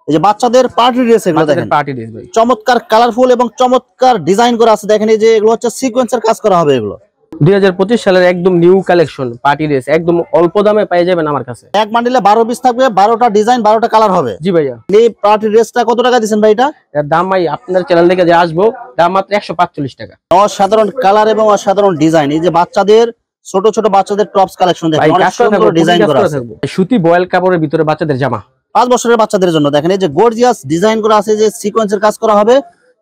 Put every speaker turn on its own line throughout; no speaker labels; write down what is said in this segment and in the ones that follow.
এই যে বাচ্চাদের পার্টি ড্রেস, এগুলো দেখেন
পার্টি ড্রেস ভাই,
চমৎকার কালারফুল এবং চমৎকার ডিজাইন করা আছে। দেখেন এই যে এগুলো হচ্ছে সিকোয়েন্সের কাজ করা হবে। এগুলো
2025 সালের একদম নিউ কালেকশন পার্টি ড্রেস, একদম অল্প দামে পেয়ে যাবেন আমার কাছে।
এক বান্ডিলে 12 পিস থাকবে, 12টা ডিজাইন, 12টা কালার হবে।
জি ভাইয়া।
এই পার্টি ড্রেসটা কত টাকা দিবেন ভাই?
এর দাম ভাই আপনার চ্যানেল থেকে যে আসবো দাম মাত্র 145 টাকা।
অসাধারণ কালার এবং অসাধারণ ডিজাইন। এই যে বাচ্চাদের ছোট ছোট বাচ্চাদের টপস কালেকশন দেখেন, অনেক সুন্দর ডিজাইন করা আছে।
সুতি বয়েল কাপড়ের ভিতরে বাচ্চাদের জামা,
5 বছরের বাচ্চাদের জন্য দেখেন এই যে গর্জিয়াস ডিজাইন করা আছে, যে সিকোয়েন্সের কাজ করা হবে,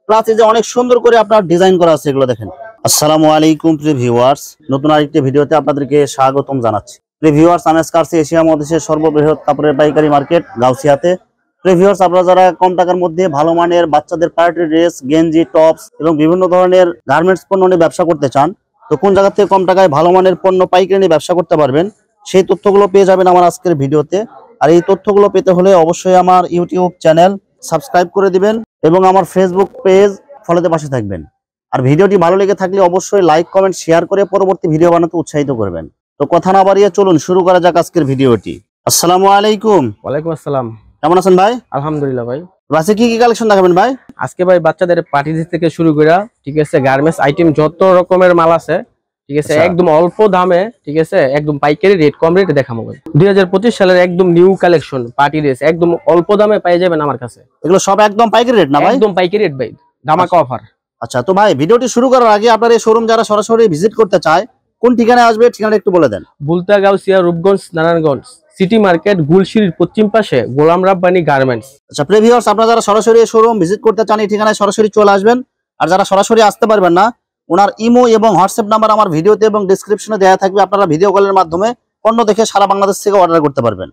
প্লাস এই যে অনেক সুন্দর করে আপনার ডিজাইন করা আছে। এগুলো দেখেন। আসসালামু আলাইকুম প্রিয় ভিউয়ার্স, নতুন আরেকটি ভিডিওতে আপনাদেরকে স্বাগতম জানাচ্ছি। প্রিয় ভিউয়ার্স, আমি আজকে আসছি এশিয়া মহাদেশের সর্ববৃহৎ কাপড়ের পাইকারি মার্কেট গাউসিয়াতে। প্রিয় ভিউয়ার্স, আপনারা যারা কম টাকার মধ্যে ভালো মানের বাচ্চাদের পার্টি ড্রেস, গেঞ্জি, টপস এবং বিভিন্ন ধরনের গার্মেন্টস পণ্য নিয়ে ব্যবসা করতে চান, তো কোন জায়গা থেকে কম টাকায় ভালো মানের পণ্য পাইকারি নিয়ে ব্যবসা করতে পারবেন, সেই তথ্যগুলো পেয়ে যাবেন আমার আজকের ভিডিওতে। আর এই তথ্যগুলো পেতে হলে অবশ্যই আমার ইউটিউব চ্যানেল সাবস্ক্রাইব করে দিবেন এবং আমার ফেসবুক পেজ ফলোতে পাশে থাকবেন। আর ভিডিওটি ভালো লেগে থাকলে অবশ্যই লাইক, কমেন্ট, শেয়ার করে পরবর্তী ভিডিও বানাতে উৎসাহিত করবেন। তো কথা না বাড়িয়ে চলুন শুরু করা যাক আজকের ভিডিওটি। আসসালামু আলাইকুম।
ওয়ালাইকুম আসসালাম।
কেমন আছেন ভাই?
আলহামদুলিল্লাহ ভাই।
আজকে কি কি কালেকশন দেখাবেন ভাই?
আজকে ভাই বাচ্চাদের পার্টি ড্রেস থেকে শুরু করে ঠিক আছে গার্মেন্টস আইটেম যত রকমের মাল আছে ঠিক আছে, একদম অল্প দামে ঠিক আছে, একদম পাইকারি রেট, কম রেটে দেখাবো। 2025 সালের একদম নিউ কালেকশন পার্টি ড্রেস, একদম অল্প দামে পেয়ে যাবেন আমার কাছে।
এগুলো সব একদম পাইকারি রেট না ভাই?
একদম পাইকারি রেট ভাই, ধামাকা অফার।
আচ্ছা, তো ভাই ভিডিওটি শুরু করার আগে আপনার এই শোরুম যারা সরাসরি ভিজিট করতে চায় কোন ঠিকানায় আসবে, ঠিকানাটা একটু বলে দেন।
বুলতা গাউসিয়া, রূপগঞ্জ, নারায়ণগঞ্জ সিটি মার্কেট, গুলশিরির পশ্চিম পাশে গোলাম রাব্বানি গার্মেন্টস।
আচ্ছা প্রিয় ভিউয়ার্স, আপনারা যারা সরাসরি শোরুম ভিজিট করতে চান এই ঠিকানায় সরাসরি চলে আসবেন। আর যারা সরাসরি আসতে পারবেন না, ওনার ইমো এবং হোয়াটসঅ্যাপ নাম্বার আমার ভিডিওতে এবং ডেসক্রিপশনে দেওয়া থাকবে। আপনারা ভিডিও কলের মাধ্যমে পণ্য দেখে সারা বাংলাদেশ থেকে অর্ডার করতে পারবেন।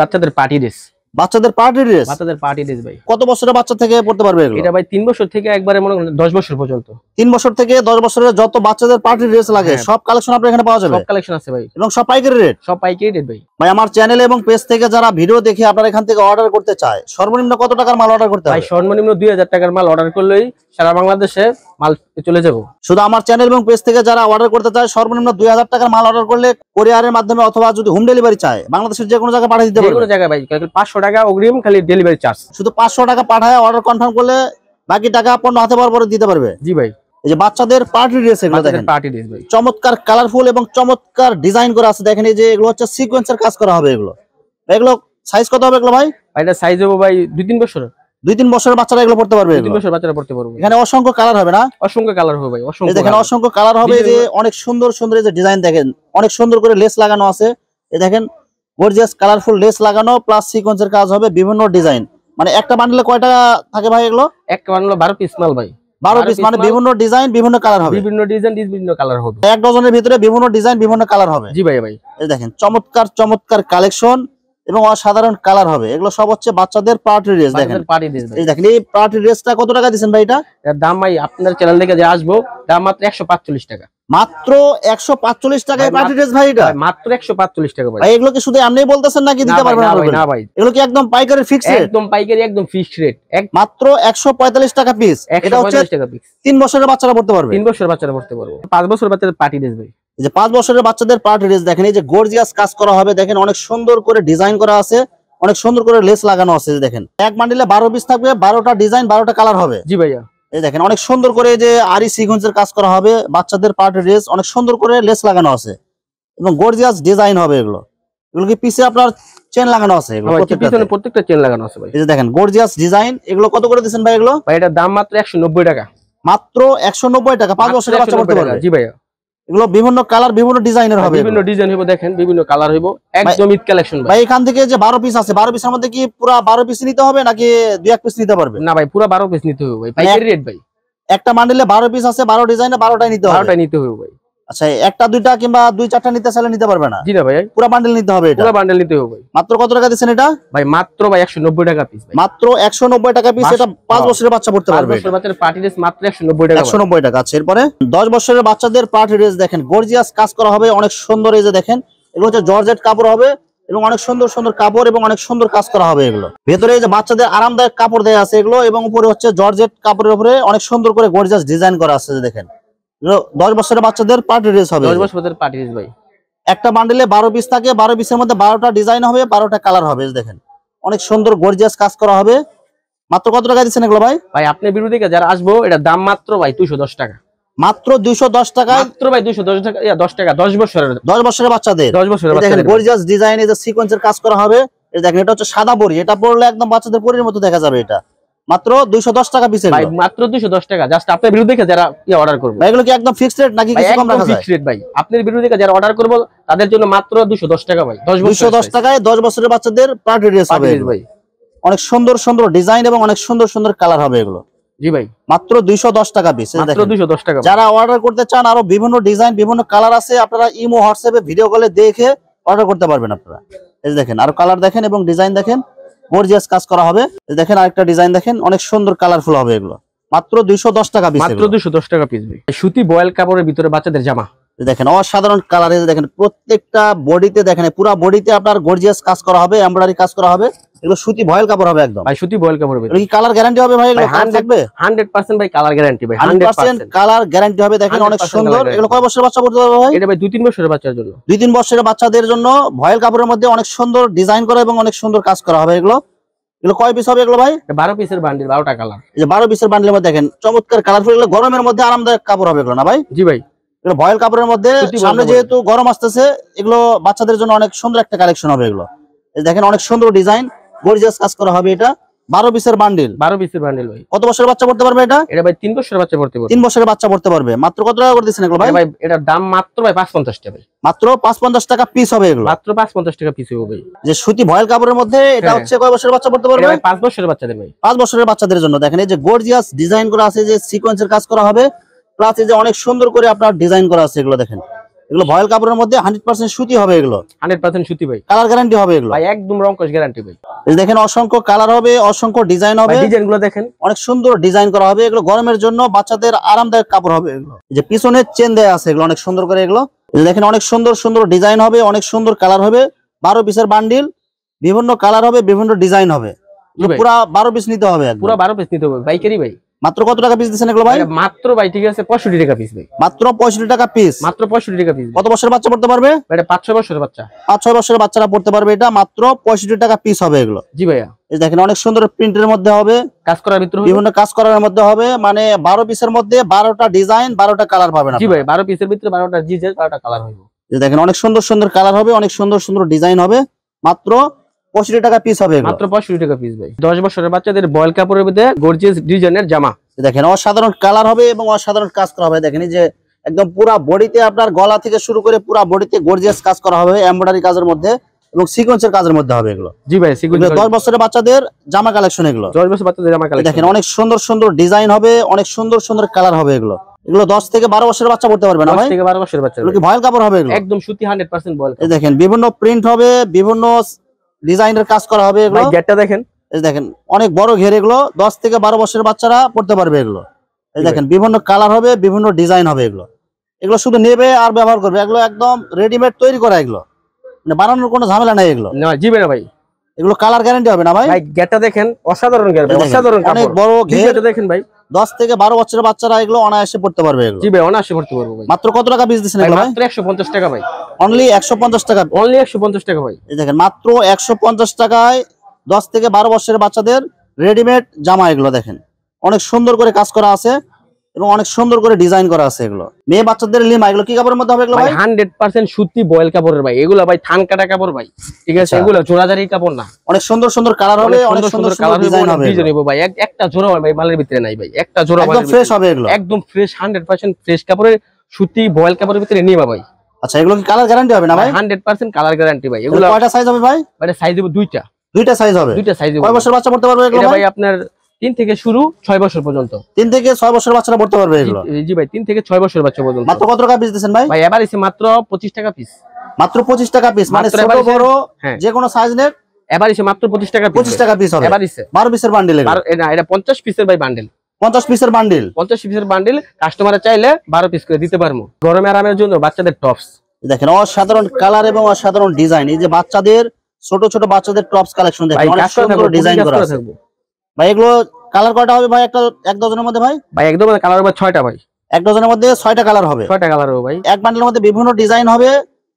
বাচ্চাদের পার্টি ড্রেস,
বাচ্চাদের পার্টি ড্রেস,
বাচ্চাদের পার্টি ড্রেস ভাই।
কত বছরের বাচ্চা থেকে পড়তে পারবে এগুলো?
এটা ভাই 3 বছর থেকে একবারে মনে করেন 10 বছর পর্যন্ত।
3 বছর থেকে 10 বছরের যত বাচ্চাদের পার্টি ড্রেস লাগে সব কালেকশন আপনার এখানে পাওয়া যাবে।
সব কালেকশন আছে ভাই
এবং সব পাইকারি রেট।
সব পাইকারি রেট ভাই।
ভাই আমার চ্যানেল এবং পেজ থেকে যারা ভিডিও দেখে আপনারা এখান থেকে অর্ডার করতে চায়, সর্বনিম্ন কত টাকার মাল অর্ডার করতে হবে?
ভাই সর্বনিম্ন 2000 টাকার মাল অর্ডার করলেই সারা বাংলাদেশে মাল চলে যাব।
শুধু আমার চ্যানেল এবং পেজ থেকে যারা অর্ডার করতে চায় সর্বনিম্ন 2000 টাকার মাল অর্ডার করলে কুরিয়ারের মাধ্যমে অথবা যদি হোম ডেলিভারি চায় বাংলাদেশের যে কোনো জায়গায় পাঠিয়ে দিতে পারবে।
যে কোনো জায়গায় ভাই, 500 টাকা অগ্রিম খালি ডেলিভারি চার্জ।
শুধু 500 টাকা পাঠায় অর্ডার কনফার্ম করলে বাকি টাকা পণ্য হাতে পাওয়ার পরে দিতে পারবে।
জি ভাই।
এই যে বাচ্চাদের পার্টি ড্রেস, এগুলো দেখেন
পার্টি ড্রেস ভাই,
চমৎকার কালারফুল এবং চমৎকার ডিজাইন করা আছে। দেখেন এই যে এগুলো হচ্ছে সিকোয়েন্সের কাজ করা হবে। এগুলো সাইজ কত হবে এগুলো ভাই?
এটা সাইজ হবে ভাই 2-3 বছর।
2-3 বছরের বাচ্চারা এগুলো পড়তে পারবে।
2-3 বছর বাচ্চারা পড়তে পারবে।
এখানে অসংখ্য কালার হবে না?
অসংখ্য কালার হবে ভাই, অসংখ্য।
দেখেন অসংখ্য কালার হবে। যে অনেক সুন্দর সুন্দর এই যে ডিজাইন দেখেন, অনেক সুন্দর করে লেস লাগানো আছে। এই দেখেন গর্জিয়াস কালারফুল লেস লাগানো প্লাস সিকোয়েন্সের কাজ হবে, বিভিন্ন ডিজাইন। মানে একটা বান্ডেলে কয়টা থাকে ভাই এগুলো?
একটা বান্ডেলে 12 পিস মাল ভাই।
12 পিস মানে বিভিন্ন ডিজাইন বিভিন্ন কালার হবে।
বিভিন্ন ডিজাইন বিভিন্ন কালার হবে।
এক ডজনের ভিতরে বিভিন্ন ডিজাইন বিভিন্ন কালার হবে।
জি ভাই ভাই।
এই দেখেন চমৎকার চমৎকার কালেকশন এবং অসাধারণ কালার হবে। এগুলো সব হচ্ছে বাচ্চাদের পার্টি ড্রেস। দেখেন
পার্টি ড্রেস ভাই।
এই দেখেন এই পার্টি ড্রেসটা কত টাকা দিবেন ভাই?
এর দাম ভাই আপনার চ্যানেল থেকে যে আসবো দাম মাত্র 145 টাকা।
মাত্র 145 টাকায় পার্টি ড্রেস ভাই? এটা
মাত্র 145 টাকা ভাই।
এগুলো কি শুধু আপনি বলতেছেন নাকি দিতে পারবেন?
না ভাই,
এগুলো কি একদম পাইকারি ফিক্স রেট?
একদম পাইকারি, একদম ফিক্সড রেট।
মাত্র 145 টাকা পিস। এটা হচ্ছে
145 টাকা পিস।
3 বছরের বাচ্চারা পড়তে পারবে।
3 বছরের বাচ্চারা পড়তে পারবে। 5 বছরের বাচ্চাদের পার্টি ড্রেস ভাই।
এই যে 5 বছরের বাচ্চাদের পার্টি ড্রেস দেখেন, এই যে গর্জিয়াস কাজ করা হবে। দেখেন অনেক সুন্দর করে ডিজাইন করা আছে, অনেক সুন্দর করে লেস লাগানো আছে। দেখেন এক বান্ডিলে 12 পিস থাকবে, 12টা ডিজাইন, 12টা কালার হবে।
জি ভাইয়া।
এই দেখেন অনেক সুন্দর করে যে আরি সিকোয়েন্সের কাজ করা হবে। বাচ্চাদের পার্টি ড্রেস অনেক সুন্দর করে লেস লাগানো আছে এবং গর্জিয়াস ডিজাইন হবে। এগুলো কি পিছে আপনার চেন লাগানো আছে? এগুলো
প্রত্যেকটা চেন লাগানো আছে ভাই।
এই যে দেখেন গর্জিয়াস ডিজাইন। এগুলো কত করে দিবেন ভাই এগুলো?
ভাই এটার দাম মাত্র 190 টাকা।
মাত্র 190 টাকা। 5 বছরের বাচ্চা পড়তে পারবে।
জি ভাইয়া।
এগুলো বিভিন্ন কালার বিভিন্ন ডিজাইনের হবে।
বিভিন্ন ডিজাইন হবে, দেখেন বিভিন্ন কালার হইব, একদম ঈদ কালেকশন ভাই।
এখান থেকে যে 12 পিস আছে, 12 পিসের মধ্যে কি পুরো 12 পিস নিতে হবে নাকি 2-1 পিস নিতে পারবে?
না ভাই, পুরো 12 পিস নিতে হবে ভাই, পাইকারি রেট ভাই।
একটা বান্ডেলে 12 পিস আছে, 12 ডিজাইনে 12টাই নিতে হবে।
12টাই নিতে হবে ভাই।
আচ্ছা, একটা দুইটা কিংবা 2-4টা নিতে চাইলে নিতে পারবে না?
জি না ভাই,
পুরো বান্ডেল নিতে হবে। এটা
পুরো বান্ডেল নিতে হবে ভাই।
মাত্র কত টাকা দিবেন এটা
ভাই? মাত্র ভাই 190 টাকা পিস ভাই।
মাত্র 190 টাকা পিস। এটা 5 বছরের বাচ্চা পড়তে পারবে।
5 বছরের বাচ্চার পার্টি ড্রেস মাত্র 190 টাকা।
190 টাকা। আচ্ছা, এরপরে 10 বছরের বাচ্চাদের পার্টি ড্রেস দেখেন গর্জিয়াস কাজ করা হবে, অনেক সুন্দর। এই যে দেখেন এগুলো হচ্ছে জর্জেট কাপড় হবে এবং অনেক সুন্দর সুন্দর কাপড় এবং অনেক সুন্দর কাজ করা হবে। এগুলো ভেতরে এই যে বাচ্চাদের আরামদায়ক কাপড় দেয়া আছে এগুলো, এবং উপরে হচ্ছে জর্জেট কাপড়ের উপরে অনেক সুন্দর করে গর্জিয়াস ডিজাইন করা আছে। যে দেখেন 10 বছরের বাচ্চাদের পার্টি ড্রেস হবে।
10 বছরের পার্টি ড্রেস ভাই।
একটা বান্ডেলে 12 পিস থাকে, 12 পিসের মধ্যে 12টা ডিজাইন হবে, 12টা কালার হবে। দেখেন অনেক সুন্দর গর্জিয়াস কাজ করা হবে। মাত্র কত টাকা দিচ্ছেন এগুলো ভাই?
ভাই আপনি ভিডিও থেকে যারা আসবো এটা দাম মাত্র ভাই 210 টাকা।
মাত্র 210 টাকায়
মাত্র ভাই 210 টাকা, 10 টাকা 10 বছরের
10 বছরের বাচ্চাদের।
10 বছরের
দেখেন
বাচ্চাদের
গর্জিয়াস ডিজাইন, এই যে সিকোয়েন্সের কাজ করা হবে। এই দেখেন এটা হচ্ছে সাদা বড়ি, এটা পরলে একদম বাচ্চাদের পরীর মতো দেখা যাবে। এটা মাত্র 210 টাকা পিস।
ভাই মাত্র 210 টাকা। জাস্ট আপনার ভিডিও দেখে যারা অর্ডার করবে।
এগুলো কি একদম ফিক্সড রেট নাকি কিছু কম রাখা যায়?
ফিক্সড রেট ভাই। আপনার ভিডিও দেখে যারা অর্ডার করবে তাদের জন্য মাত্র 210 টাকা ভাই।
210 টাকায় 10 বছরের বাচ্চাদের পার্টি ড্রেস হবে
ভাই।
অনেক সুন্দর সুন্দর ডিজাইন এবং অনেক সুন্দর সুন্দর কালার হবে এগুলো।
জি ভাই
মাত্র 210 টাকা পিস।
মাত্র 210 টাকা।
যারা অর্ডার করতে চান, আরো বিভিন্ন ডিজাইন বিভিন্ন কালার আছে, আপনারা ইমো হোয়াটসঅ্যাপে ভিডিও কলে দেখে অর্ডার করতে পারবেন আপনারা। এই দেখেন আরো কালার দেখেন এবং ডিজাইন দেখেন, গর্জিয়াস কাজ করা হবে। দেখেন আরেকটা ডিজাইন দেখেন, অনেক সুন্দর কালারফুল হবে এগুলো। মাত্র 210 টাকা পিস।
মাত্র 210 টাকা পিস ভাই। সুতি বয়েল কাপড়ের ভিতরে বাচ্চাদের জামা।
দেখেন অসাধারণ কালার। দেখেন প্রত্যেকটা বডিতে, দেখেন পুরো বডিতে আপনার গর্জিয়াস কাজ করা হবে, এমব্রয়ডারি কাজ করা হবে। এগুলো সুতি ভয়েল কাপড় হবে একদম
ভাই। সুতি বয়েল কাপড় হবে।
কি কালার গ্যারান্টি হবে ভাই? এগুলো কালার থাকবে
100% ভাই। কালার গ্যারান্টি ভাই
100% কালার গ্যারান্টি হবে। দেখেন অনেক সুন্দর। এগুলো কয় বছরের বাচ্চা পড়তে পারবে ভাই?
এটা ভাই 2-3 বছরের বাচ্চার জন্য।
2-3 বছরের বাচ্চাদের জন্য ভয়েল কাপড়ের মধ্যে অনেক সুন্দর ডিজাইন করা এবং অনেক সুন্দর কাজ করা হবে এগুলো। এগুলো কয় পিস হবে এগুলো ভাই?
12 পিসের বান্ডিল, 12টা কালার।
এই যে 12 পিসের বান্ডেলের মধ্যে দেখেন চমৎকার কালারফুল। এগুলো গরমের মধ্যে আরামদায়ক কাপড় হবে এগুলো না ভাই?
জি ভাই।
এগুলো ভয়েল কাপড়ের মধ্যে, সামনে যেহেতু গরম আসতেছে, এগুলো বাচ্চাদের জন্য অনেক সুন্দর একটা কালেকশন হবে এগুলো। এই দেখেন অনেক সুন্দর ডিজাইন, গর্জিয়াস কাজ করা হবে। এটা 12 পিসের বান্ডেল।
12 পিসের বান্ডিল ভাই।
কত বছরের বাচ্চা পড়তে পারবে এটা?
এটা ভাই 3 বছরের বাচ্চা পড়তে পারবে।
3 বছরের বাচ্চা পড়তে পারবে। মাত্র কত টাকা করে দিচ্ছেন এগুলো ভাই?
ভাই এটার দাম মাত্র ভাই 550 টাকা ভাই।
মাত্র 550 টাকা পিস হবে এগুলো।
মাত্র 550 টাকা পিস হবে ভাই।
যে সুতি ভয়েল কাপড়ের মধ্যে এটা হচ্ছে কয় বছরের বাচ্চা পড়তে পারবে?
এটা ভাই 5 বছরের বাচ্চাদের ভাই।
5 বছরের বাচ্চাদের জন্য। দেখেন এই যে গর্জিয়াস ডিজাইন করা আছে, যে সিকোয়েন্সের কাজ করা হবে, প্লাস এই যে অনেক সুন্দর করে আপনার ডিজাইন করা আছে এগুলো। দেখেন এগুলো ভয়েল কাপড়ের মধ্যে 100% সুতি হবে এগুলো।
100% সুতি ভাই।
কালার গ্যারান্টি হবে এগুলো
ভাই একদম রংকশ গ্যারান্টি ভাই।
এই দেখেন অসংখ্য কালার হবে, অসংখ্য ডিজাইন হবে।
ডিজাইনগুলো দেখেন
অনেক সুন্দর ডিজাইন করা হবে। এগুলো গরমের জন্য বাচ্চাদের আরামদায়ক কাপড় হবে এগুলো। এই যে পিছনে চেন দেয়া আছে এগুলো অনেক সুন্দর করে এগুলো। এই যে দেখেন অনেক সুন্দর সুন্দর ডিজাইন হবে, অনেক সুন্দর কালার হবে। 12 পিসের বান্ডিল, বিভিন্ন কালার হবে, বিভিন্ন ডিজাইন হবে। পুরো 12 পিস নিতে হবে একদম।
পুরো 12 পিস নিতে হবে বাইকারি ভাই।
মাত্র কত টাকা পিস দিচ্ছেন এগুলো ভাই?
মাত্র ভাই ঠিক আছে 65 টাকা পিস ভাই।
মাত্র 65 টাকা পিস।
মাত্র 65 টাকা পিস।
কত বছরের বাচ্চা পড়তে পারবে?
এটা 5-6 বছরের বাচ্চা।
5-6 বছরের বাচ্চারা পড়তে পারবে। এটা মাত্র 65 টাকা পিস হবে এগুলো।
জি ভাইয়া।
এই দেখেন অনেক সুন্দর প্রিন্টের মধ্যে হবে,
কাজ করার ভিতরে
বিভিন্ন কাজ করার মধ্যে হবে। মানে 12 পিসের মধ্যে 12টা ডিজাইন, 12টা কালার পাবেন।
জি ভাই 12 পিসের ভিতরে 12টা ডিজাইন, 12টা কালার হবে।
এই দেখেন অনেক সুন্দর সুন্দর কালার হবে, অনেক সুন্দর সুন্দর ডিজাইন হবে। মাত্র 65 টাকা পিস হবে এগুলো।
মাত্র 65 টাকা পিস ভাই। 10 বছরের বাচ্চাদের বয়েল কাপড়ের মধ্যে গর্জিয়াস ডিজাইনের জামা।
দেখেন অসাধারণ কালার হবে এবং অসাধারণ কাজ করা হবে। দেখেন এই যে একদম পুরো বডিতে, আপনার গলা থেকে শুরু করে পুরো বডিতে গর্জিয়াস কাজ করা হবে, এমব্রয়ডারি কাজের মধ্যে এবং সিকোয়েন্সের কাজের মধ্যে হবে এগুলো।
জি ভাই সিকোয়েন্স।
10 বছরের বাচ্চাদের জামা কালেকশন এগুলো।
10 বছরের বাচ্চাদের জামা কালেকশন।
দেখেন অনেক সুন্দর সুন্দর ডিজাইন হবে, অনেক সুন্দর সুন্দর কালার হবে এগুলো। এগুলো 10 থেকে 12 বছরের বাচ্চা পড়তে পারবে না ভাই?
10 থেকে 12 বছরের বাচ্চা।
এগুলো কি ভয়েল কাপড় হবে এগুলো?
একদম সুতি 100% বয়েল।
এই দেখেন বিভিন্ন প্রিন্ট হবে, বিভিন্ন ডিজাইনের কাজ করা হবে এগুলো।
ভাই গেটটা দেখেন।
এই দেখেন অনেক বড় ঘের এগুলো। 10 থেকে 12 বছরের বাচ্চারা পড়তে পারবে এগুলো। এই দেখেন বিভিন্ন কালার হবে, বিভিন্ন ডিজাইন হবে এগুলো। এগুলো শুধু নেবে আর ব্যবহার করবে। এগুলো একদম রেডিমেড তৈরি করা এগুলো, মানে বানানোর কোনো ঝামেলা নাই এগুলো।
না জি ভাই ভাই।
এগুলো কালার গ্যারান্টি হবে না ভাই?
ভাই গেটটা দেখেন অসাধারণ গেট ভাই, অসাধারণ কাপড়।
অনেক বড় ঘের
দেখেন ভাই।
10 থেকে 12 বছরের বাচ্চারা এগুলো অনায়াসে পড়তে পারবে এগুলো।
জি ভাই অনায়াসে পড়তে পারবো ভাই।
মাত্র কত টাকা পিস দিচ্ছেন এগুলো ভাই?
মাত্র 150 টাকা ভাই।
অনলি 150 টাকা।
অনলি 150 টাকা ভাই।
এই দেখেন মাত্র 150 টাকায় 10 থেকে 12 বছরের বাচ্চাদের রেডিমেড জামা এগুলো। দেখেন অনেক সুন্দর করে কাজ করা আছে এবং অনেক সুন্দর করে ডিজাইন করা আছে এগুলো। মেয়ে বাচ্চাদের লিমা, এগুলো কি কাপড়ের মধ্যে হবে এগুলো ভাই?
100% সুতি বয়েল কাপড়ের ভাই। এগুলো ভাই থান কাটা কাপড় ভাই। ঠিক আছে, এগুলো জোড়াজারি কাপড় না।
অনেক সুন্দর সুন্দর কালার হবে, অনেক সুন্দর সুন্দর ডিজাইন হবে।
ডিজাইন হবে ভাই। একটা জোড়া ভাই মালের ভিতরে নাই ভাই। একটা জোড়া
একদম ফ্রেশ হবে এগুলো।
একদম ফ্রেশ 100% ফ্রেশ কাপড়ের সুতি বয়েল কাপড়ের ভিতরে নিবা ভাই।
আচ্ছা এগুলো কি কালার গ্যারান্টি হবে না ভাই?
100% কালার গ্যারান্টি ভাই। এগুলো
কয়টা সাইজ হবে ভাই?
মানে সাইজ হবে দুইটা।
দুইটা সাইজ হবে।
দুইটা সাইজ হবে।
কয় বছর বাচ্চা পড়তে পারবে এগুলো
ভাই? আপনার 3 থেকে শুরু 6 বছর পর্যন্ত।
3 থেকে 6 বছর বাচ্চারা পড়তে পারবে এগুলো।
জি ভাই 3 থেকে 6 বছর বাচ্চা পর্যন্ত।
মাত্র কত টাকা পিস দিবেন ভাই?
ভাই এবার এসে মাত্র 25 টাকা পিস।
মাত্র 25 টাকা পিস, মানে ছোট বড় যে কোনো সাইজ নেন।
এবার এসে মাত্র 25 টাকা পিস।
25 টাকা পিস হবে।
এবার এসে
12 পিসের বান্ডিল এগুলো।
না এটা 50 পিসের ভাই বান্ডিল।
50 পিসের বান্ডিল।
50 পিসের বান্ডিল কাস্টমারে চাইলে 12 পিস করে দিতে পারবো। গরমে আরামের জন্য বাচ্চাদের টপস।
দেখেন অসাধারণ কালার এবং অসাধারণ ডিজাইন। এই যে বাচ্চাদের ছোট ছোট বাচ্চাদের টপস কালেকশন দেখেন, অনেক সুন্দর ডিজাইন করা আছে ভাই। এগুলো কালার কয়টা হবে ভাই এক ডজনের মধ্যে ভাই?
ভাই একদম কালার হবে 6টা ভাই।
এক ডজনের মধ্যে 6টা কালার হবে।
6টা কালার হবে ভাই।
এক বান্ডেলের মধ্যে বিভিন্ন ডিজাইন হবে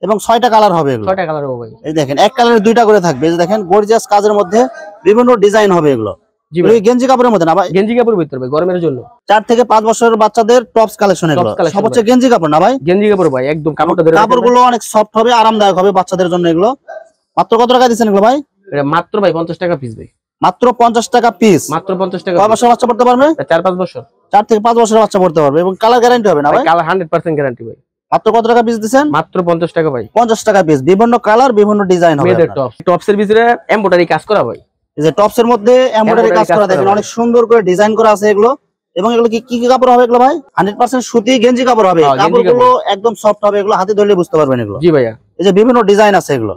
এবং 6টা কালার হবে এগুলো।
6টা কালার হবে ভাই।
এই দেখেন এক কালারের 2টা করে থাকবে। এই যে দেখেন গর্জিয়াস কাজের মধ্যে বিভিন্ন ডিজাইন হবে এগুলো।
জি ভাই,
গেঞ্জি কাপড়ের মধ্যে না ভাই?
গেঞ্জি কাপড় ভিতরে ভাই, গরমের জন্য।
4 থেকে 5 বছরের বাচ্চাদের টপস কালেকশন এগুলো। সব হচ্ছে গেঞ্জি কাপড় না ভাই?
গেঞ্জি কাপড় ভাই, একদম কাপড়টা ধরে
কাপড়গুলো অনেক সফট হবে, আরামদায়ক হবে বাচ্চাদের জন্য এগুলো। মাত্র কত টাকা দিচ্ছেন এগুলো ভাই?
এটা মাত্র ভাই 50 টাকা পিস ভাই।
মাত্র 50 টাকা পিস।
মাত্র 50 টাকা।
কয় বছর বাচ্চা পড়তে পারবে?
4-5 বছর।
4 থেকে 5 বছরের বাচ্চা পড়তে পারবে এবং কালার গ্যারান্টি হবে না ভাই?
কালার 100% গ্যারান্টি ভাই।
মাত্র কত টাকা পিস দিচ্ছেন?
মাত্র 50 টাকা ভাই।
50 টাকা পিস, বিভিন্ন কালার বিভিন্ন ডিজাইন হবে।
মেয়েদের টপস, টপসের ভিতরে এমব্রয়ডারি কাজ করা ভাই।
এই যে টপসের মধ্যে এমব্রয়ডারি কাজ করা, দেখেন অনেক সুন্দর করে ডিজাইন করা আছে এগুলো। এবং এগুলো কি কি কাপড় হবে এগুলো ভাই? 100% সুতি গেঞ্জি কাপড় হবে। কাপড়গুলো একদম সফট হবে, এগুলো হাতে ধরলে বুঝতে পারবেন এগুলো।
জি ভাইয়া।
এই যে বিভিন্ন ডিজাইন আছে এগুলো।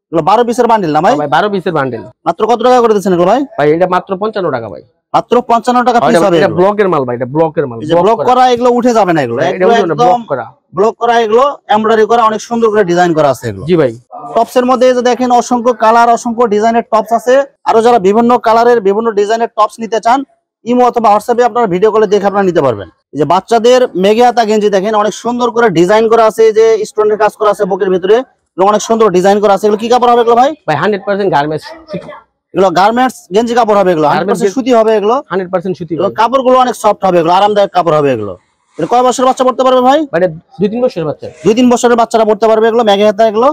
এগুলো 12 পিসের বান্ডিল না ভাই?
ভাই 12 পিসের বান্ডেল।
মাত্র কত টাকা করে দিচ্ছেন এগুলো ভাই?
ভাই এটা মাত্র 55 টাকা ভাই।
মাত্র 55 টাকা পিস হবে।
এটা ব্লকের মাল ভাই, এটা ব্লকের মাল।
এই যে ব্লক করা এগুলো উঠে যাবে না এগুলো। একদম
ব্লক করা,
ব্লক করা এগুলো এমব্রয়ডারি করা, অনেক সুন্দর করে ডিজাইন করা আছে এগুলো।
জি ভাই।
টপসের মধ্যে এই যে দেখেন অসংখ্য কালার, অসংখ্য ডিজাইনের টপস আছে। আরো যারা বিভিন্ন কালারের বিভিন্ন ডিজাইনের টপস নিতে চান, ইমো অথবা হোয়াটসঅ্যাপে আপনারা ভিডিও কলে দেখে আপনারা নিতে পারবেন। এই যে বাচ্চাদের মেঘে হাতা গেঞ্জি দেখেন অনেক সুন্দর করে ডিজাইন করা আছে। এই যে স্টোনের কাজ করা আছে বুকের ভিতরে, অনেক সুন্দর ডিজাইন করা আছে। এগুলো কি কাপড় হবে এগুলো ভাই?
ভাই 100% গার্মেন্টস।
এগুলো গার্মেন্টস গেঞ্জি কাপড় হবে এগুলো। 100% সুতি হবে এগুলো।
100% সুতি।
কাপড়গুলো অনেক সফট হবে এগুলো, আরামদায়ক কাপড় হবে এগুলো। এটা কয় বছরের বাচ্চা পড়তে পারবে ভাই?
মানে 2-3 বছরের বাচ্চা।
2-3 বছরের বাচ্চারা পড়তে পারবে এগুলো মেঘে হাতা এগুলো।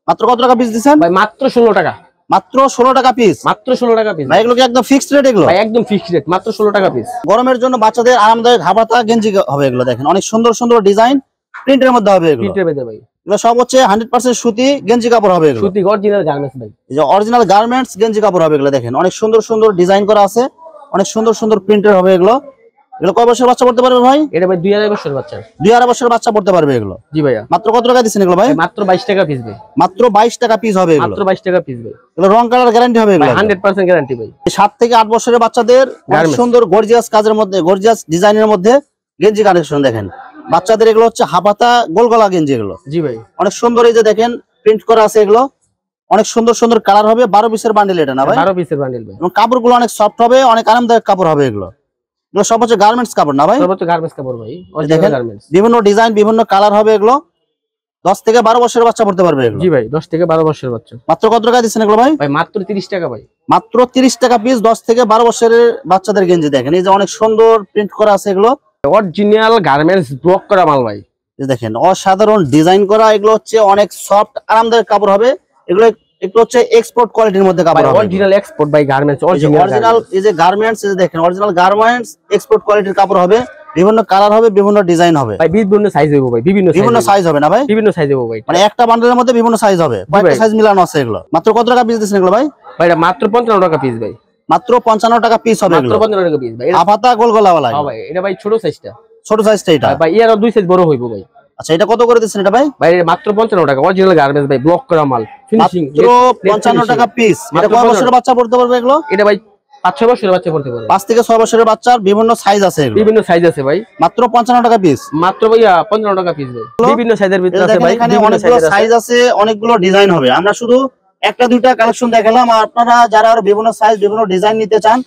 মাত্র কত টাকা পিস দিচ্ছেন
ভাই? মাত্র 16 টাকা।
মাত্র 16 টাকা পিস।
মাত্র 16 টাকা পিস
ভাই। এগুলো কি একদম ফিক্সড রেট এগুলো?
ভাই একদম ফিক্সড রেট, মাত্র 16 টাকা পিস।
গরমের জন্য বাচ্চাদের আরামদায়ক হাবাতা গেঞ্জি হবে এগুলো। দেখেন অনেক সুন্দর সুন্দর ডিজাইন প্রিন্টের মধ্যে হবে এগুলো।
প্রিন্টের মধ্যে ভাই।
এগুলো সব হচ্ছে 100% সুতি গেঞ্জি কাপড় হবে এগুলো।
সুতি অরিজিনাল গার্মেন্টস ভাই।
এই যে অরিজিনাল গার্মেন্টস গেঞ্জি কাপড় হবে এগুলো। দেখেন অনেক সুন্দর সুন্দর ডিজাইন করা আছে, অনেক সুন্দর সুন্দর প্রিন্টের হবে এগুলো। এগুলো কয় বছরের বাচ্চা পড়তে পারবে ভাই?
এটা ভাই 2.5 বছরের বাচ্চা।
2.5 বছরের বাচ্চা পড়তে পারবে এগুলো।
জি ভাইয়া।
মাত্র কত টাকা দিচ্ছেন এগুলো ভাই?
মাত্র 22 টাকা পিস ভাই।
মাত্র 22 টাকা পিস হবে এগুলো।
মাত্র 22 টাকা পিস ভাই।
এগুলো রং কালার গ্যারান্টি হবে এগুলো।
100% গ্যারান্টি ভাই।
7 থেকে 8 বছরের বাচ্চাদের অনেক সুন্দর গর্জিয়াস কাজের মধ্যে, গর্জিয়াস ডিজাইনের মধ্যে গেঞ্জি কালেকশন দেখেন। বাচ্চাদের এগুলো হচ্ছে হাফাতা গোল গলা গেঞ্জি এগুলো।
জি ভাই।
অনেক সুন্দর, এই যে দেখেন প্রিন্ট করা আছে এগুলো। অনেক সুন্দর সুন্দর কালার হবে। 12 পিসের বান্ডেল এটা না ভাই?
12 পিসের বান্ডেল ভাই।
এবং কাপড়গুলো অনেক সফট হবে, অনেক আরামদায়ক কাপড় হবে এগুলো। এগুলো সব হচ্ছে গার্মেন্টস কাপড় না ভাই?
সর্বোচ্চ গার্মেন্টস কাপড় ভাই,
দেখেন
গার্মেন্টস।
বিভিন্ন ডিজাইন বিভিন্ন কালার হবে এগুলো। 10 থেকে 12 বছরের বাচ্চা পড়তে পারবে এগুলো।
জি ভাই, 10 থেকে 12 বছরের বাচ্চা।
মাত্র কত টাকা দিচ্ছেন এগুলো ভাই?
ভাই মাত্র 30 টাকা ভাই।
মাত্র 30 টাকা পিস 10 থেকে 12 বছরের বাচ্চাদের গেঞ্জি দেখেন। এই যে অনেক সুন্দর প্রিন্ট করা আছে এগুলো।
অরিজিনাল গার্মেন্টস ব্লক করা মাল ভাই।
এই দেখেন অসাধারণ ডিজাইন করা। এগুলো হচ্ছে অনেক সফট আরামদায়ক কাপড় হবে এগুলো। একটু হচ্ছে এক্সপোর্ট কোয়ালিটির মধ্যে কাপড় হবে।
Original export by garments.
Original এই যে গার্মেন্টস, এই যে দেখেন অরিজিনাল গার্মেন্টস এক্সপোর্ট কোয়ালিটির কাপড় হবে। বিভিন্ন কালার হবে, বিভিন্ন ডিজাইন হবে
ভাই। বিভিন্ন সাইজ হবে ভাই, বিভিন্ন
সাইজ হবে না ভাই?
বিভিন্ন সাইজ হবে ভাই।
মানে একটা বান্ডেলের মধ্যে বিভিন্ন সাইজ হবে, কয়েকটা সাইজ মিলানো আছে এগুলো। মাত্র কত টাকা পিস দিচ্ছেন এগুলো ভাই?
ভাই এটা মাত্র 55 টাকা পিস ভাই।
মাত্র 55 টাকা পিস হবে
মাত্র
এগুলো।
55 টাকা পিস ভাই।
হাফাতা গোল গলাওয়ালা।
হ্যাঁ ভাই, এটা ভাই ছোট সাইজটা।
ছোট সাইজটা এটা
ভাই। এর 2 সাইজ বড় হইবো ভাই।
আচ্ছা, এটা কত করে দিচ্ছেন এটা ভাই?
ভাই এটা মাত্র 55 টাকা। অরিজিনাল গার্মেন্টস ভাই, ব্লক করা মাল, ফিনিশিং।
মাত্র 55 টাকা পিস। এটা কয় বছরের বাচ্চা পড়তে পারবে এগুলো?
এটা ভাই 5-6 বছরের বাচ্চা পড়তে পারবে।
5 থেকে 6 বছরের বাচ্চার বিভিন্ন সাইজ আছে এগুলো।
বিভিন্ন সাইজ আছে ভাই।
মাত্র 55 টাকা পিস।
মাত্র ভাইয়া 15 টাকা পিস ভাই। বিভিন্ন সাইজের ভিতরে আছে ভাই।
এখানে অনেকগুলো সাইজ আছে, অনেকগুলো ডিজাইন হবে। আমরা শুধু একটা দুইটা কালেকশন দেখালাম। আর আপনারা যারা আরো বিভিন্ন সাইজ বিভিন্ন ডিজাইন নিতে চান,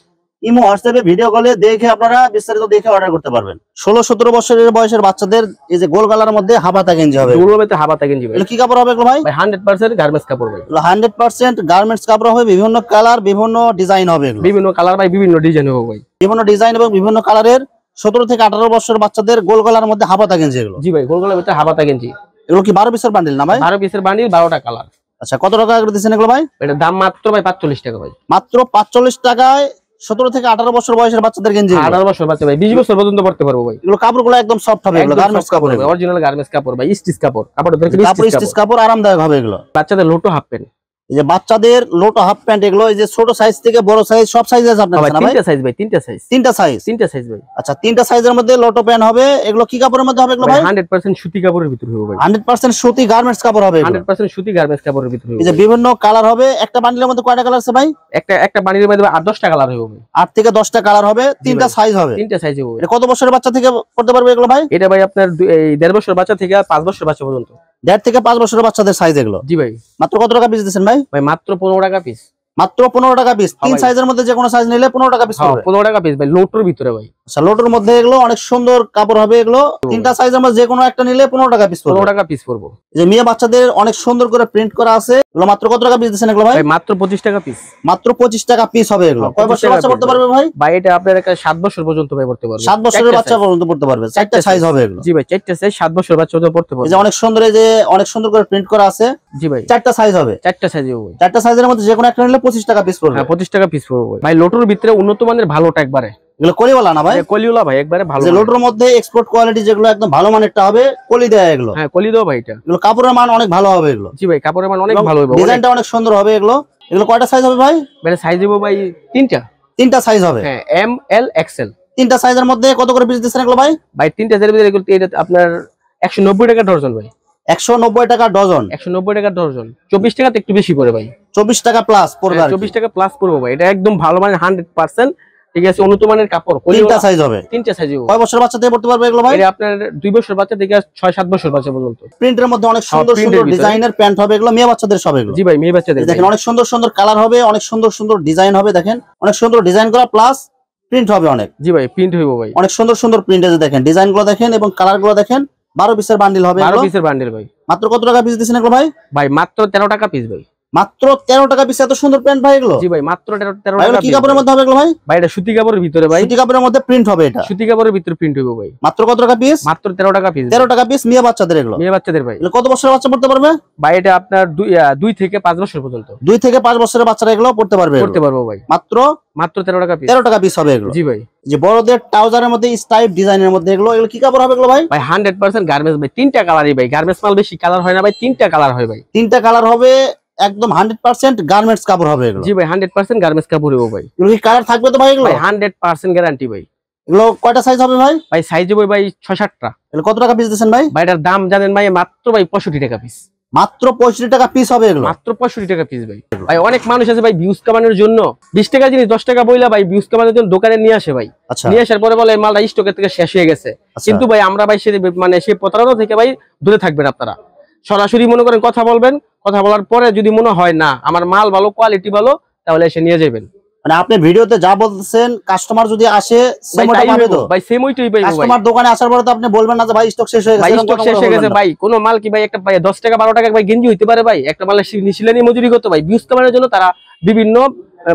ইমো হোয়াটসঅ্যাপে ভিডিও কলে দেখে আপনারা বিস্তারিত দেখে অর্ডার করতে পারবেন। 16-17 বছরের বয়সের বাচ্চাদের এই যে গোল গলার মধ্যে হাফাতা গেঞ্জি হবে।
দুর্লভতে হাফাতা গেঞ্জি ভাই।
এগুলো কি কাপড় হবে এগুলো ভাই?
ভাই 100% গার্মেন্টস কাপড় ভাই।
100% গার্মেন্টস কাপড় হবে। বিভিন্ন কালার বিভিন্ন ডিজাইন হবে এগুলো।
বিভিন্ন কালার ভাই, বিভিন্ন ডিজাইন হবে ভাই।
বিভিন্ন ডিজাইন এবং বিভিন্ন কালারের 17 থেকে 18 বছরের বাচ্চাদের গোল গলার মধ্যে হাফাতা গেঞ্জি এগুলো।
জি ভাই, গোল গলার ভিতরে হাফাতা গেঞ্জি।
এগুলো কি 12 পিসের বান্ডিল না ভাই?
12 পিসের বান্ডিল, 12টা কালার।
আচ্ছা, কত টাকা করে দিচ্ছেন এগুলো ভাই?
এটার দাম মাত্র ভাই 45 টাকা ভাই।
মাত্র 45 টাকায় 17 থেকে 18 বছর বয়সের বাচ্চাদের গেঞ্জি।
18 বছর বাচ্চা ভাই, 20 বছর পর্যন্ত পড়তে পারবো ভাই।
এগুলো কাপড়গুলো একদম সফট হবে, এগুলো গার্মেন্টস কাপড় হবে।
অরিজিনাল গার্মেন্টস কাপড় ভাই, স্টিচ কাপড়। কাপড়
স্টিচ কাপড় আরামদায়ক হবে এগুলো।
বাচ্চাদের লোটো হাফ প্যান্ট।
এই যে বাচ্চাদের লোটো হাফ প্যান্ট এগুলো, এই যে ছোট সাইজ থেকে বড় সাইজ সব সাইজ আছে আপনার কাছে না ভাই?
তিনটা সাইজ ভাই, তিনটা সাইজ।
তিনটা সাইজ
ভাই।
আচ্ছা, তিনটা সাইজের মধ্যে লোটো প্যান্ট হবে। এগুলো কি কাপড়ের মধ্যে হবে এগুলো ভাই?
100% সুতি কাপড়ের ভিতর হবে ভাই।
100% সুতি গার্মেন্টস কাপড় হবে এগুলো।
100% সুতি গার্মেন্টস কাপড়ের ভিতর হবে।
এই যে বিভিন্ন কালার হবে। একটা বান্ডিলের মধ্যে কয়টা কালার আছে ভাই?
একটা বান্ডিলের মধ্যে 8-10টা কালার হবে।
8 থেকে 10টা কালার হবে। তিনটা সাইজ হবে।
তিনটা সাইজ হবে।
এটা কত বছরের বাচ্চা থেকে পড়তে পারবে এগুলো ভাই?
এটা ভাই আপনার 1.5 বছর বাচ্চা থেকে 5 বছর বাচ্চা পর্যন্ত।
1.5 থেকে 5 বছরের বাচ্চাদের সাইজ এগুলো।
জি ভাই।
মাত্র কত টাকা পিস দিচ্ছেন ভাই?
ভাই মাত্র 15 টাকা পিস।
মাত্র 15 টাকা পিস। তিন সাইজের মধ্যে যে কোনো সাইজ নিলে 15 টাকা পিস পড়বে।
15 টাকা পিস ভাই, লোটোর ভিতরে ভাই।
আচ্ছা, লোটোর মধ্যে এগুলো অনেক সুন্দর কাপড় হবে এগুলো। তিনটা সাইজের মধ্যে যে কোনো একটা নিলে 15 টাকা পিস পড়বে।
15 টাকা পিস পড়বে।
যে মেয়ে বাচ্চাদের অনেক সুন্দর করে প্রিন্ট করা আছে, এগুলো মাত্র কত টাকা পিস দিচ্ছেন এগুলো ভাই?
মাত্র 25 টাকা পিস।
মাত্র 25 টাকা পিস হবে এগুলো। কয় বছর বাচ্চা পড়তে পারবে ভাই?
ভাই এটা আপনার একটা 7 বছর পর্যন্ত ভাই পড়তে পারবে।
7 বছরের বাচ্চা পর্যন্ত পড়তে পারবে। চারটা সাইজ হবে এগুলো।
জি ভাই, চারটা সাইজ 7 বছর বাচ্চা পর্যন্ত পড়তে পারবে।
এই যে অনেক সুন্দর, এই যে অনেক সুন্দর করে প্রিন্ট করা আছে।
জি ভাই,
চারটা সাইজ হবে।
চারটা সাইজ হবে।
চারটা সাইজের মধ্যে যে কোনো একটা নিলে 25 টাকা পিস পড়বে।
হ্যাঁ, 25 টাকা পিস পড়বে ভাই। লোটোর ভিতরে উন্নত মানের ভালোটা একবারে।
এগুলো কলিওয়ালা না ভাই?
কলিওয়ালা ভাই, একবারে ভালো।
যে লোটোর মধ্যে এক্সপোর্ট কোয়ালিটি যেগুলো একদম ভালো মানেরটা হবে, কলি দেয়া এগুলো।
হ্যাঁ, কলি দাও ভাই এটা।
এগুলো কাপড়ের মান অনেক ভালো হবে এগুলো।
জি ভাই, কাপড়ের মান অনেক ভালো হবে।
ডিজাইনটা অনেক সুন্দর হবে এগুলো। এগুলো কয়টা সাইজ হবে ভাই?
মানে সাইজ দেবো ভাই তিনটা।
তিনটা সাইজ হবে।
হ্যাঁ, এম এল এক্সেল।
তিনটা সাইজের মধ্যে কত করে পিস দিচ্ছেন এগুলো ভাই?
ভাই তিনটা সাইজের ভিতরে এগুলো এটা আপনার 190 টাকা ডজন ভাই।
190 টাকা ডজন।
190 টাকা ডজন। 24 টাকাতে একটু বেশি পড়ে ভাই।
24 টাকা প্লাস পড়বে।
24 টাকা প্লাস পড়বে ভাই। এটা একদম ভালো মানের 100%, ঠিক আছে, উন্নত মানের কাপড়।
তিনটা সাইজ হবে।
তিনটা সাইজ হবে।
কয় বছর বাচ্চা থেকে পড়তে পারবে এগুলো ভাই?
এটা আপনার 2 বছর বাচ্চা থেকে 6-7 বছর বাচ্চা পর্যন্ত।
প্রিন্টের মধ্যে অনেক সুন্দর সুন্দর ডিজাইনের প্যান্ট হবে এগুলো, মেয়ে বাচ্চাদের সব এগুলো।
জি ভাই, মেয়ে বাচ্চাদের।
দেখেন অনেক সুন্দর সুন্দর কালার হবে, অনেক সুন্দর সুন্দর ডিজাইন হবে। দেখেন অনেক সুন্দর ডিজাইন করা প্লাস প্রিন্ট হবে অনেক।
জি ভাই, প্রিন্ট হইব ভাই।
অনেক সুন্দর সুন্দর প্রিন্ট আছে। দেখেন ডিজাইন গুলো দেখেন এবং কালার গুলো দেখেন। 12 পিসের বান্ডিল হবে।
12 পিসের বান্ডেল ভাই।
মাত্র কত টাকা পিস দিচ্ছেন এগুলো ভাই?
ভাই মাত্র 13 টাকা পিস ভাই।
মাত্র 13 টাকা পিস। এত সুন্দর প্যান্ট ভাই এগুলো?
জি ভাই, মাত্র 13
ভাই
টাকা।
কি কাপড়ের মধ্যে হবে এগুলো ভাই?
ভাই এটা সুতি কাপড়ের ভিতরে ভাই।
সুতি কাপড়ের মধ্যে প্রিন্ট হবে এটা।
সুতি কাপড়ের ভিতরে প্রিন্ট হইব ভাই।
মাত্র কত টাকা পিস?
মাত্র 13 টাকা পিস।
13 টাকা পিস মেয়ে বাচ্চাদের এগুলো।
মেয়ে বাচ্চাদের ভাই।
এগুলো কত বছরের বাচ্চা পড়তে পারবে?
ভাই এটা আপনার 2 থেকে 5 বছর পর্যন্ত।
2 থেকে 5 বছরের বাচ্চারা এগুলো পড়তে পারবে।
পড়তে পারবো ভাই।
মাত্র
13 টাকা পিস।
13 টাকা পিস হবে এগুলো।
জি ভাই।
যে বড়দের ট্রাউজারের মধ্যে স্টাইপ ডিজাইনের মধ্যে এগুলো কি কাপড় হবে এগুলো ভাই?
ভাই 100% গার্মেন্টস ভাই। তিনটা কালারই ভাই। গার্মেন্টস মাল বেশি কালার হয় না ভাই, তিনটা কালার হয় ভাই।
তিনটা কালার হবে, একদম 100% গার্মেন্টস কাপড় হবে এগুলো।
জি ভাই, 100% গার্মেন্টস কাপড় হবে ভাই।
এগুলো কি কালার থাকবে তো ভাই এগুলো?
ভাই 100% গ্যারান্টি ভাই।
এগুলো কয়টা সাইজ হবে ভাই?
ভাই সাইজ হবে ভাই 6-7টা।
এগুলো কত টাকা পিস দিচ্ছেন ভাই?
ভাই এটার দাম জানেন ভাই? মাত্র ভাই 65 টাকা পিস।
মাত্র 65 টাকা পিস হবে এগুলো।
মাত্র 65 টাকা পিস ভাই। ভাই অনেক মানুষ আছে ভাই ভিউজ কামানোর জন্য 20 টাকা জিনিস 10 টাকা বইলা ভাই ভিউজ কামানোর জন্য দোকানে নিয়ে আসে ভাই।
আচ্ছা।
নিয়ে আসার পরে বলে মালটা স্টকের থেকে শেষ হয়ে গেছে। কিন্তু ভাই আমরা ভাই সেই প্রতারণা থেকে ভাই দূরে থাকবেন আপনারা। সরাসরি মনে করেন কথা বলবেন, কথা বলার পরে যদি মনে হয় না আমার মাল ভালো, কোয়ালিটি ভালো, তাহলে এসে নিয়ে যাবেন।
মানে আপনি ভিডিওতে যা বলছেন কাস্টমার যদি আসে সেম ওটা পাবে তো?
ভাই সেম ওইটাই পাইবো ভাই।
কাস্টমার দোকানে আসার পরে তো আপনি বলবেন না যে ভাই স্টক শেষ হয়ে গেছে।
ভাই স্টক শেষ হয়ে গেছে ভাই। কোন মাল কি ভাই একটা ভাই 10 টাকা 12 টাকা ভাই গেঞ্জি হইতে পারে ভাই? একটা মালের নিশিলানি মজুরি কত ভাই? ভিউজ কামানোর জন্য তারা বিভিন্ন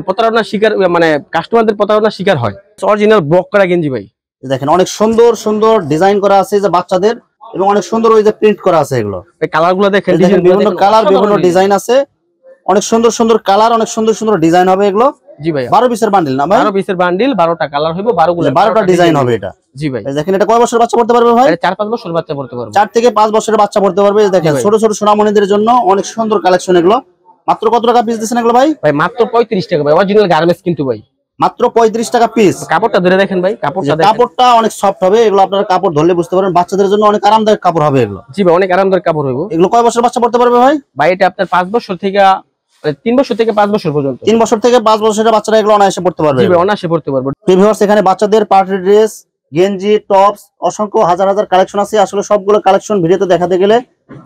প্রতারণার শিকার, মানে কাস্টমারদের প্রতারণার শিকার হয়। অরিজিনাল ব্লক করা গেঞ্জি ভাই।
দেখেন অনেক সুন্দর সুন্দর ডিজাইন করা আছে যে বাচ্চাদের, এবং অনেক সুন্দর ওই যে প্রিন্ট করা আছে এগুলো।
এই কালারগুলো দেখেন,
বিভিন্ন কালার, বিভিন্ন ডিজাইন আছে। অনেক সুন্দর সুন্দর কালার, অনেক সুন্দর সুন্দর ডিজাইন হবে এগুলো।
জি ভাই।
12 পিসের বান্ডিল না ভাই?
12 পিসের বান্ডিল, 12টা কালার হইব, 12টা
ডিজাইন হবে এটা।
জি ভাই।
দেখেন এটা কয় বছরের বাচ্চা পড়তে পারবে ভাই?
4-5 বছর বাচ্চা পড়তে পারবে।
4 থেকে 5 বছরের বাচ্চা পড়তে পারবে। দেখেন ছোট ছোট সোনামণিদের জন্য অনেক সুন্দর কালেকশন এগুলো। মাত্র কত টাকা পিস দিচ্ছেন এগুলো ভাই?
ভাই মাত্র 35 টাকা ভাই। অরিজিনাল গার্মেন্টস কিন্তু ভাই।
মাত্র 35 টাকা পিস।
কাপড়টা ধরে দেখেন ভাই,
কাপড়টা অনেক সফট হবে এগুলো। আপনারা কাপড় ধরলে বুঝতে পারবেন বাচ্চাদের জন্য অনেক আরামদায়ক কাপড় হবে এগুলো।
জি ভাই, অনেক আরামদায়ক কাপড় হইব।
এগুলো কয় বছর বাচ্চা পড়তে পারবে ভাই?
ভাই এটা আপনার 5 বছর থেকে 3 বছর থেকে 5 বছর পর্যন্ত।
3 বছর থেকে 5 বছরের বাচ্চারা এগুলো অনায়াসে পড়তে পারবে।
জি ভাই, অনায়াসে পড়তে পারবে।
ভিউয়ার্স এখানে বাচ্চাদের পার্টি ড্রেস, গেঞ্জি, টপস, অসংখ্য হাজার হাজার কালেকশন আছে। আসলে সবগুলো কালেকশন ভিডিওতে দেখাতে গেলে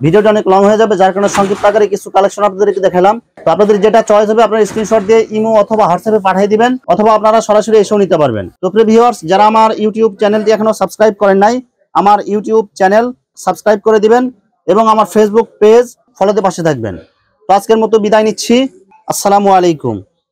ভিডিওটা অনেক লং হয়ে যাবে, যার কারণে সংক্ষিপ্ত আকারে কিছু কালেকশন আপনাদেরকে দেখালাম। তো আপনাদের যেটা চয়েস হবে আপনারা স্ক্রিনশট দিয়ে ইমো অথবা হোয়াটসঅ্যাপে পাঠিয়ে দিবেন, অথবা আপনারা সরাসরি এসেও নিতে পারবেন। তো প্রিয় ভিউয়ার্স, যারা আমার ইউটিউব চ্যানেলটি এখনো সাবস্ক্রাইব করেন নাই, আমার ইউটিউব চ্যানেল সাবস্ক্রাইব করে দিবেন এবং আমার ফেসবুক পেজ ফলোতে পাশে থাকবেন। তো আজকের মতো বিদায় নিচ্ছি। আসসালামু আলাইকুম।